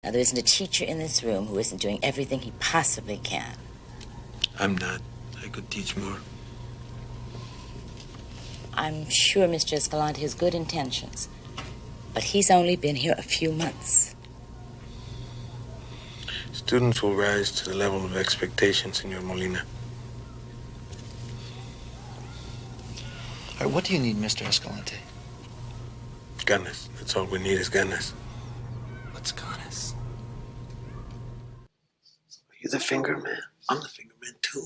Now, there isn't a teacher in this room who isn't doing everything he possibly can. I'm not. I could teach more. I'm sure Mr. Escalante has good intentions, but he's only been here a few months. Students will rise to the level of expectation, Senor Molina. All right, what do you need, Mr. Escalante? Ganas. That's all we need is ganas. What's ganas? Are you the finger man? I'm the finger man too.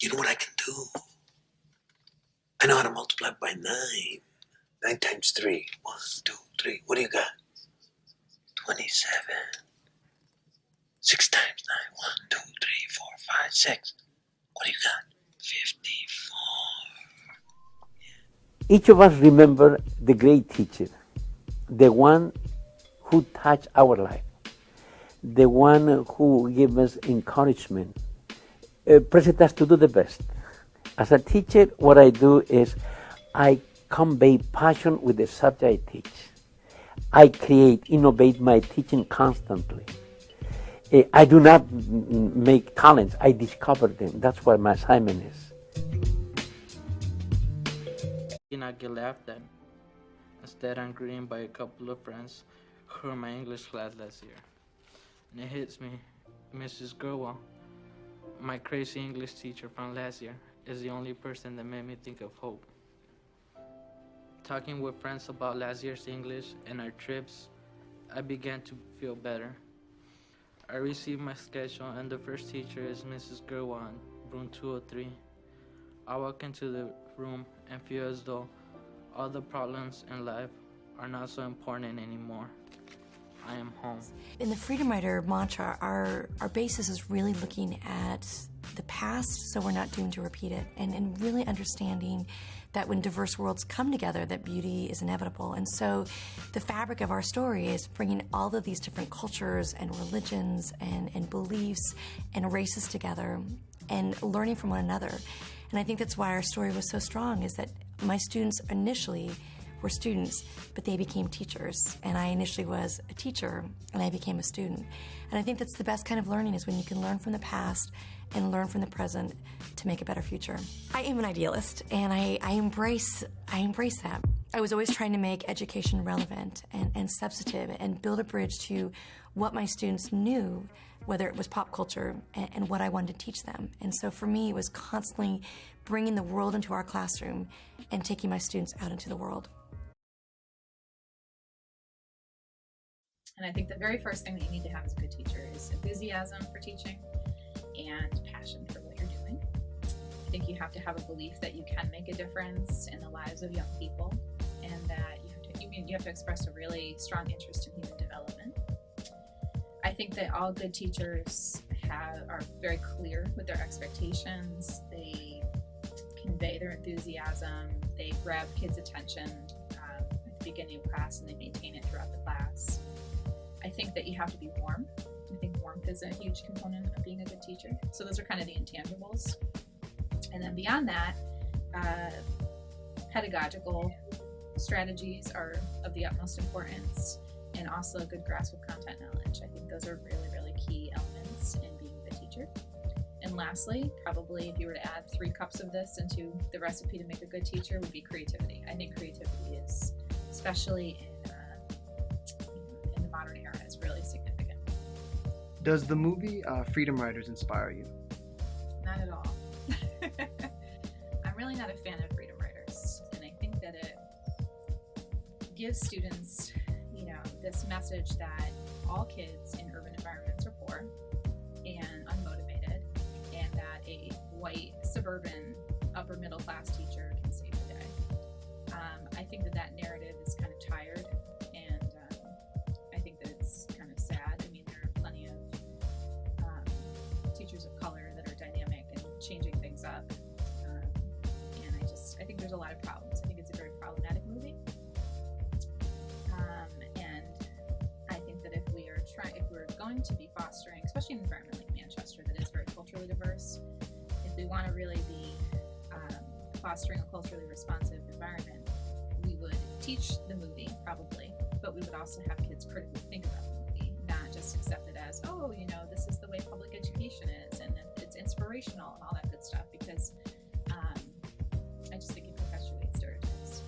You know what I can do? I know how to multiply by 9. 9 times 3. 1, 2, 3. What do you got? 27. 6 times 9. 1, 2, 3, 4, 5, 6. What do you got? 54. Each of us remember the great teacher, the one who touched our life, the one who gave us encouragement, pressed us to do the best. As a teacher, what I do is I convey passion with the subject I teach. I create, innovate my teaching constantly. I do not make talents, I discover them. That's what my assignment is. I get laughed at. Instead, I'm greeted by a couple of friends who were in my English class last year. And it hits me, Mrs. Gerwell, my crazy English teacher from last year, is the only person that made me think of hope. Talking with friends about last year's English and our trips, I began to feel better. I received my schedule and the first teacher is Mrs. Gerwell in room 203. I walk into the room and feel as though all the problems in life are not so important anymore. I am home. In the Freedom Rider mantra, our basis is really looking at the past so we're not doomed to repeat it, and really understanding that when diverse worlds come together, that beauty is inevitable. And so the fabric of our story is bringing all of these different cultures and religions and beliefs and races together and learning from one another. And I think that's why our story was so strong, is that my students initially were students, but they became teachers. And I initially was a teacher, and I became a student. And I think that's the best kind of learning, is when you can learn from the past and learn from the present to make a better future. I am an idealist, and I embrace that. I was always trying to make education relevant and substantive and build a bridge to what my students knew, whether it was pop culture, and what I wanted to teach them. And so for me, it was constantly bringing the world into our classroom and taking my students out into the world. And I think the very first thing that you need to have as a good teacher is enthusiasm for teaching and passion for what you're doing. I think you have to have a belief that you can make a difference in the lives of young people, and that you have to express a really strong interest in human development. I think that all good teachers are very clear with their expectations. They convey their enthusiasm. They grab kids' attention at the beginning of class, and they maintain it throughout the class. I think that you have to be warm. I think warmth is a huge component of being a good teacher. So those are kind of the intangibles. And then beyond that, pedagogical strategies are of the utmost importance, and also a good grasp of content knowledge. I think those are really, really key elements in being a good teacher. And lastly, probably if you were to add 3 cups of this into the recipe to make a good teacher, would be creativity. I think creativity is, especially in the modern era, is really significant. Does the movie Freedom Riders inspire you? Not at all. I'm really not a fan of Freedom Riders, and I think that it gives students, this message that all kids in urban environments are poor and unmotivated, and that a white, suburban, upper middle class teacher can save the day. I think that narrative is kind of tired, and I think that it's kind of sad. I mean, there are plenty of teachers of color that are dynamic and changing things up, and I think there's a lot of problems. I think it's a very problematic movie. If we're going to be fostering, especially in an environment like Manchester that is very culturally diverse, if we want to really be fostering a culturally responsive environment, we would teach the movie, probably, but we would also have kids critically think about the movie just accepted as, oh, you know, this is the way public education is, and it's inspirational and all that good stuff, because I just think it perpetuates stereotypes.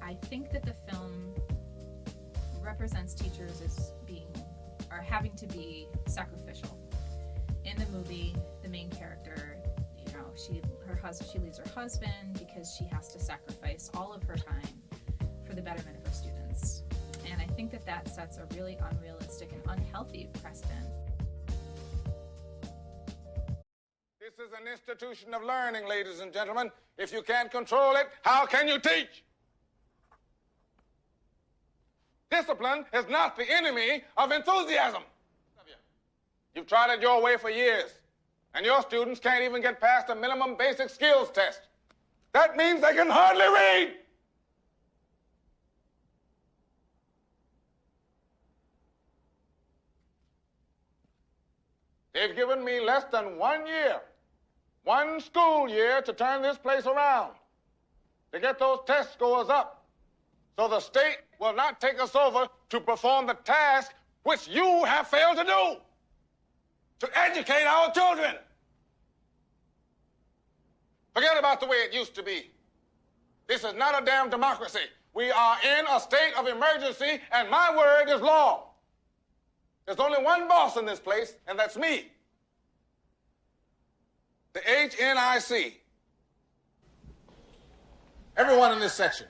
I think that the film represents teachers as having to be sacrificial. In the movie, the main character, you know, she leaves her husband because she has to sacrifice all of her time for the betterment of her students. And I think that sets a really unrealistic and unhealthy precedent. This is an institution of learning, ladies and gentlemen. If you can't control it, how can you teach? Discipline is not the enemy of enthusiasm. You've tried it your way for years, and your students can't even get past the minimum basic skills test. That means they can hardly read. They've given me less than 1 year, 1 school year, to turn this place around, to get those test scores up, so the state will not take us over to perform the task which you have failed to do, to educate our children. Forget about the way it used to be. This is not a damn democracy. We are in a state of emergency, and my word is law. There's only one boss in this place, and that's me. The HNIC. Everyone in this section,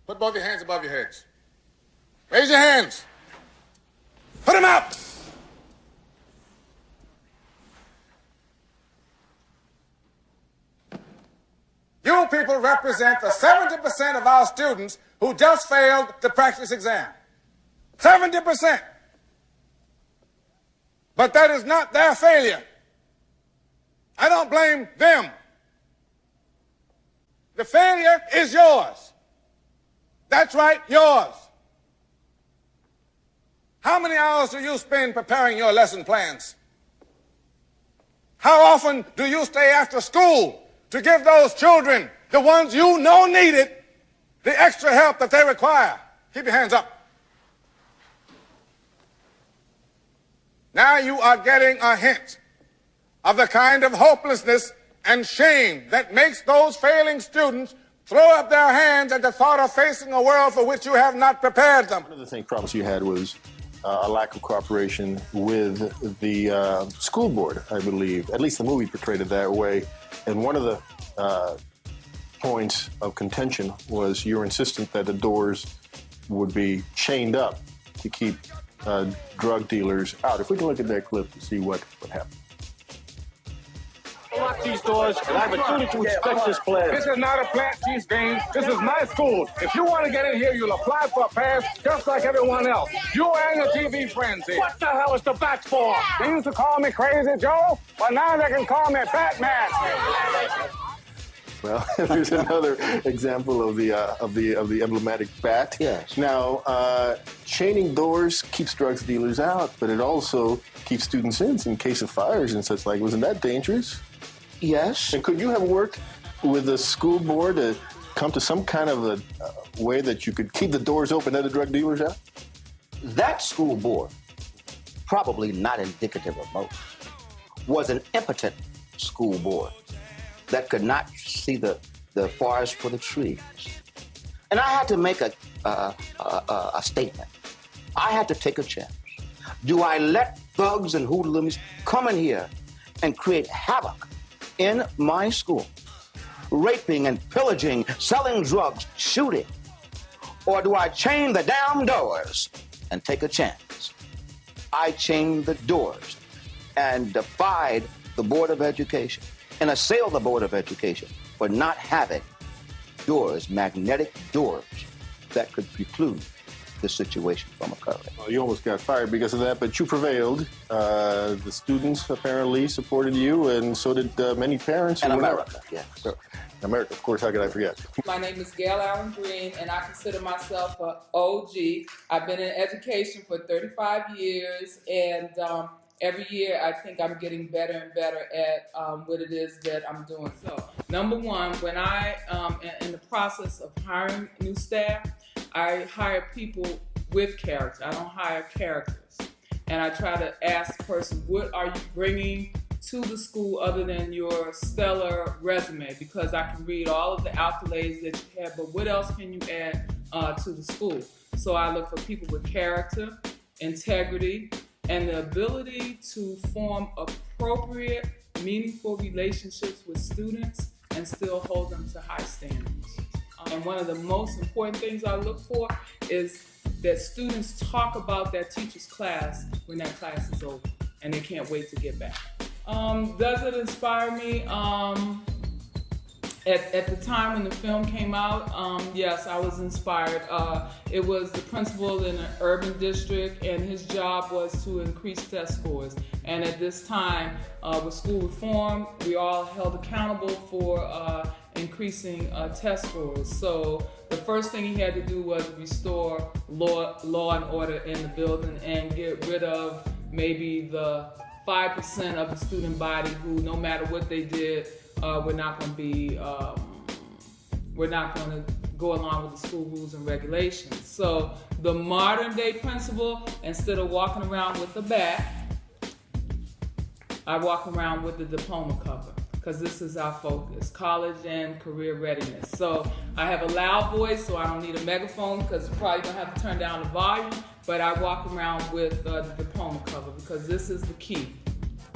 put both your hands above your heads. Raise your hands. Put them up. You people represent the 70% of our students who just failed the practice exam. 70%. But that is not their failure. I don't blame them. The failure is yours. That's right, yours. How many hours do you spend preparing your lesson plans? How often do you stay after school to give those children, the ones you know need it, the extra help that they require? Keep your hands up. Now you are getting a hint of the kind of hopelessness and shame that makes those failing students throw up their hands at the thought of facing a world for which you have not prepared them. One of the things problems you had was a lack of cooperation with the school board, I believe. At least the movie portrayed it that way. And one of the points of contention was you were insistent that the doors would be chained up to keep drug dealers out. If we can look at that clip to see what happened. Lock these doors, and I have a duty to inspect this place. This is not a plant cheese game. This is my school. If you want to get in here, you'll apply for a pass just like everyone else. You and your TV friends here. What the hell is the bat for? They used to call me Crazy Joe, but now they can call me Batman. Well, there's another example of the emblematic bat. Yes. Now, chaining doors keeps drugs dealers out, but it also keeps students in case of fires and such like. Wasn't that dangerous? Yes. And could you have worked with the school board to come to some kind of a way that you could keep the doors open and the drug dealers out? That school board, probably not indicative of most, was an impotent school board that could not see the forest for the trees. And I had to make a statement. I had to take a chance. Do I let thugs and hoodlums come in here and create havoc in my school, raping and pillaging, selling drugs, shooting? Or do I chain the damn doors and take a chance? I chained the doors and defied the Board of Education and assailed the Board of Education for not having doors, magnetic doors, that could preclude the situation from occurring. Well, you almost got fired because of that, but you prevailed. The students apparently supported you, and so did many parents. And America, yes. America, of course, how could I forget? My name is Gail Allen Green, and I consider myself an OG. I've been in education for 35 years, and every year I think I'm getting better and better at what it is that I'm doing. So, number one, when I am in the process of hiring new staff, I hire people with character. I don't hire characters. And I try to ask the person, what are you bringing to the school other than your stellar resume? Because I can read all of the accolades that you have, but what else can you add to the school? So I look for people with character, integrity, and the ability to form appropriate, meaningful relationships with students and still hold them to high standards. And one of the most important things I look for is that students talk about that teacher's class when that class is over and they can't wait to get back. Does it inspire me? At the time when the film came out, yes, I was inspired. It was the principal in an urban district, and his job was to increase test scores. And at this time, with school reform, we all held accountable for increasing test scores. So the first thing he had to do was restore law and order in the building and get rid of maybe the 5% of the student body who, no matter what they did, we're not going to go along with the school rules and regulations. So the modern day principal, instead of walking around with a bat, I walk around with the diploma cover, because this is our focus, college and career readiness. So I have a loud voice, so I don't need a megaphone, because you're probably gonna have to turn down the volume, but I walk around with the diploma cover, because this is the key.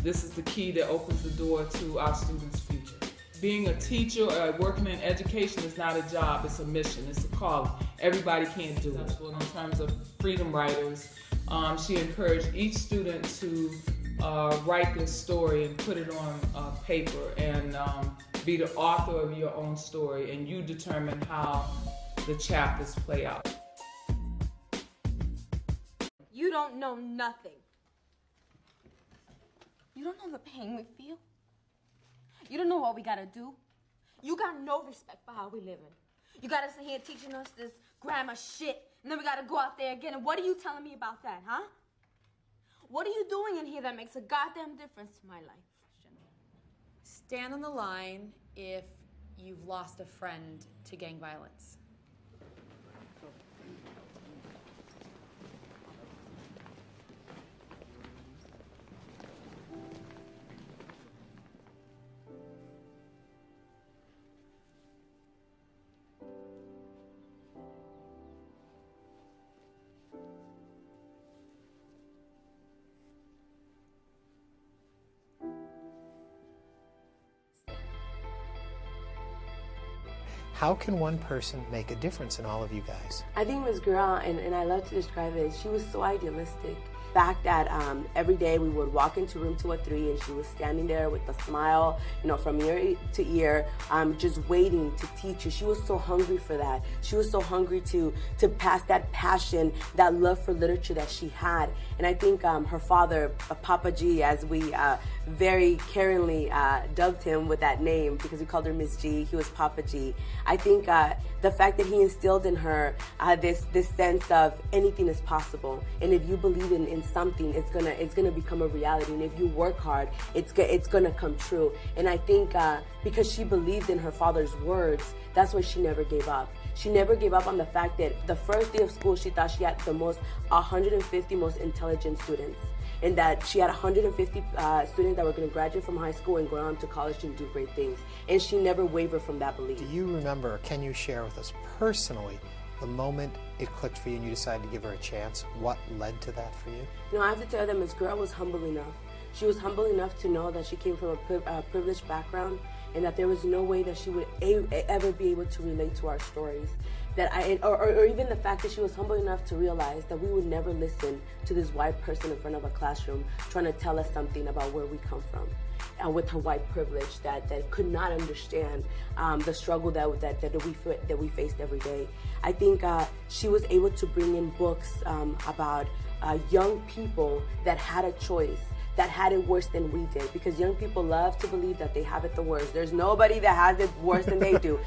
This is the key that opens the door to our students' future. Being a teacher or working in education is not a job, it's a mission, it's a calling. Everybody can't do it. Well, in terms of Freedom Writers, she encouraged each student to write this story and put it on paper and be the author of your own story, and you determine how the chapters play out. You don't know nothing. You don't know the pain we feel. You don't know what we gotta do. You got no respect for how we living. You got us in here teaching us this grammar shit, and then we gotta go out there again. And what are you telling me about that, huh? What are you doing in here that makes a goddamn difference to my life? Stand on the line if you've lost a friend to gang violence. How can one person make a difference in all of you guys? I think Ms. Guerra, and I love to describe it, she was so idealistic. The fact that every day we would walk into room 203 and she was standing there with a smile, from ear to ear, just waiting to teach you. She was so hungry for that. She was so hungry to pass that passion, that love for literature that she had. And I think her father, Papa G, as we very caringly dubbed him with that name because we called her Miss G, he was Papa G. I think the fact that he instilled in her this sense of anything is possible, and if you believe in something, it's gonna become a reality, and if you work hard, it's gonna come true. And I think because she believed in her father's words, that's why she never gave up. She never gave up on the fact that the first day of school, she thought she had the 150 most intelligent students, and that she had 150 students that were going to graduate from high school and go on to college and do great things. And she never wavered from that belief. Do you remember, or can you share with us personally, the moment it clicked for you and you decided to give her a chance? What led to that for you? I have to tell you that Ms. Guerra was humble enough. She was humble enough to know that she came from a privileged background, and that there was no way that she would ever be able to relate to our stories. Or even the fact that she was humble enough to realize that we would never listen to this white person in front of a classroom trying to tell us something about where we come from. And with her white privilege, that could not understand the struggle that we faced every day. I think she was able to bring in books about young people that had a choice, that had it worse than we did, because young people love to believe that they have it the worst. There's nobody that has it worse than they do.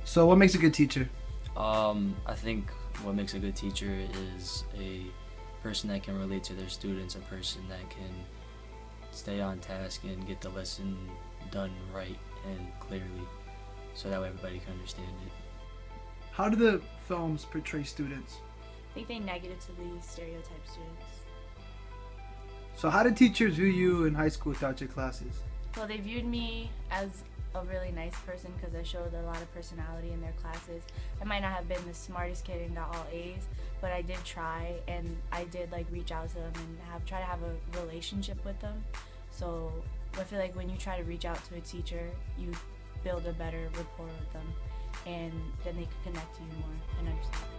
So what makes a good teacher? I think what makes a good teacher is a person that can relate to their students, a person that can stay on task and get the lesson done right and clearly, so that way everybody can understand it. How do the films portray students? I think they negatively stereotype students. So how did teachers view you in high school without your classes? Well, they viewed me as a really nice person because I showed a lot of personality in their classes. I might not have been the smartest kid and got all A's, but I did try, and I did like reach out to them and try to have a relationship with them. So I feel like when you try to reach out to a teacher, you build a better rapport with them, and then they can connect to you more and understand.